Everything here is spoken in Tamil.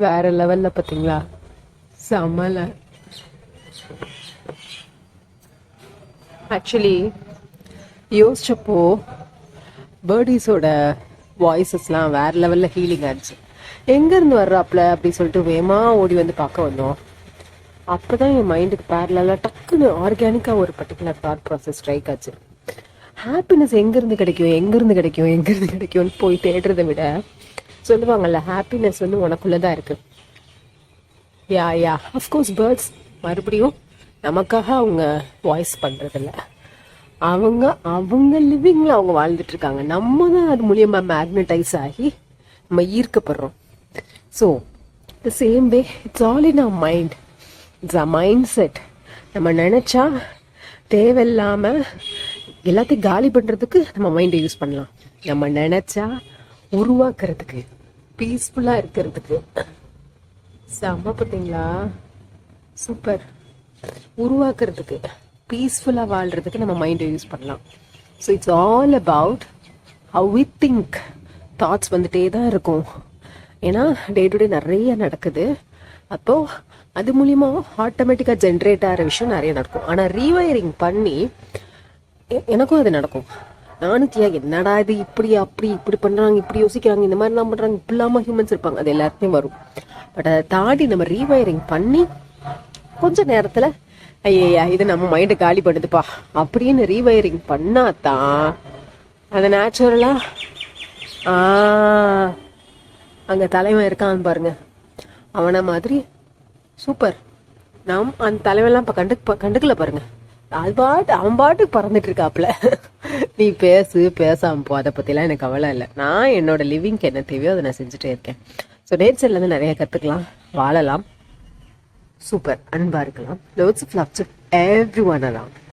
வேற லெவல்ல பாத்தீங்களா? செம்மல. ஆக்சுவலி யோசிச்சப்போ பேர்டிஸோட வாய்ஸஸ்லாம் வேற லெவல்ல ஹீலிங் ஆச்சு. எங்கேருந்து வர்றாப்ல அப்படி சொல்லிட்டு வேமா ஓடி வந்து பார்க்க வந்தோம். அப்போதான் என் மைண்டுக்கு பேரலாக டக்குன்னு ஆர்கானிக்காக ஒரு பர்டிகுலர் தாட் ப்ராசஸ் ஸ்ட்ரைக் ஆச்சு. ஹாப்பினஸ் எங்கேருந்து கிடைக்கும் எங்கேருந்து கிடைக்கும் எங்கேருந்து கிடைக்கும்னு போய் தேடுறதை விட சொல்லுவாங்கல்ல, ஹாப்பினஸ் வந்து உனக்குள்ளே தான் இருக்குது. யா யா அஃப்கோர்ஸ் பேர்ட்ஸ் மறுபடியும் நமக்காக அவங்க வாய்ஸ் பண்ணுறதில்ல. அவங்க அவங்க லிவிங்கில் அவங்க வாழ்ந்துட்டுருக்காங்க. நம்ம தான் அது மூலியமாக மேக்னடைஸ் ஆகி நம்ம ஈர்க்கப்படுறோம். So the same way it's all in our mind. It's a mind set. நம்ம நினச்சா தேவையில்லாமல் எல்லாத்தையும் காலி பண்ணுறதுக்கு நம்ம மைண்டை யூஸ் பண்ணலாம். நம்ம நினச்சா உருவாக்குறதுக்கு, பீஸ்ஃபுல்லாக இருக்கிறதுக்கு. செம்ம பார்த்தீங்களா? சூப்பர். உருவாக்குறதுக்கு, பீஸ்ஃபுல்லாக வாழ்கிறதுக்கு நம்ம மைண்டை யூஸ் பண்ணலாம். So it's all about how we think. Thoughts வந்துட்டே தான் இருக்கும். ஏன்னா டே டு டே நிறைய நடக்குது. அப்போது அது மூலியமாக ஆட்டோமேட்டிக்காக ஜென்ரேட் ஆகிற விஷயம் நிறைய நடக்கும். ஆனால் ரீவயரிங் பண்ணி எனக்கும் அது நடக்கும். நானும் தியா என்னடா இது இப்படி அப்படி இப்படி பண்ணுறாங்க, இப்படி யோசிக்கிறாங்க, இந்த மாதிரிலாம் பண்ணுறாங்க, இப்படி இல்லாமல் ஹியூமன்ஸ் இருப்பாங்க, அது எல்லாருக்குமே வரும். பட் அதை தாண்டி நம்ம ரீவயரிங் பண்ணி கொஞ்சம் நேரத்தில் ஐயா இது நம்ம மைண்டை காலி பண்ணுதுப்பா அப்படின்னு ரீவயரிங் பண்ணாதான் அது நேச்சுரலாக அங்கே தலைவன் இருக்கான்னு பாருங்க, அவனை மாதிரி சூப்பர். நாம் அந்த தலைவன்லாம் இப்போ கண்டுக்கல பாருங்க. அது அவன் பாட்டுக்கு பறந்துட்டு இருக்காப்புல. நீ பேசாம போ, அதை பற்றிலாம் எனக்கு கவலை இல்லை. நான் என்னோட லிவிங்க்கு என்ன தேவையோ அதை நான் செஞ்சுட்டே இருக்கேன். ஸோ நேச்சர்லேருந்து நிறைய கற்றுக்கலாம், வாழலாம், சூப்பர், அன்பாக இருக்கலாம். Lots of love to everyone around.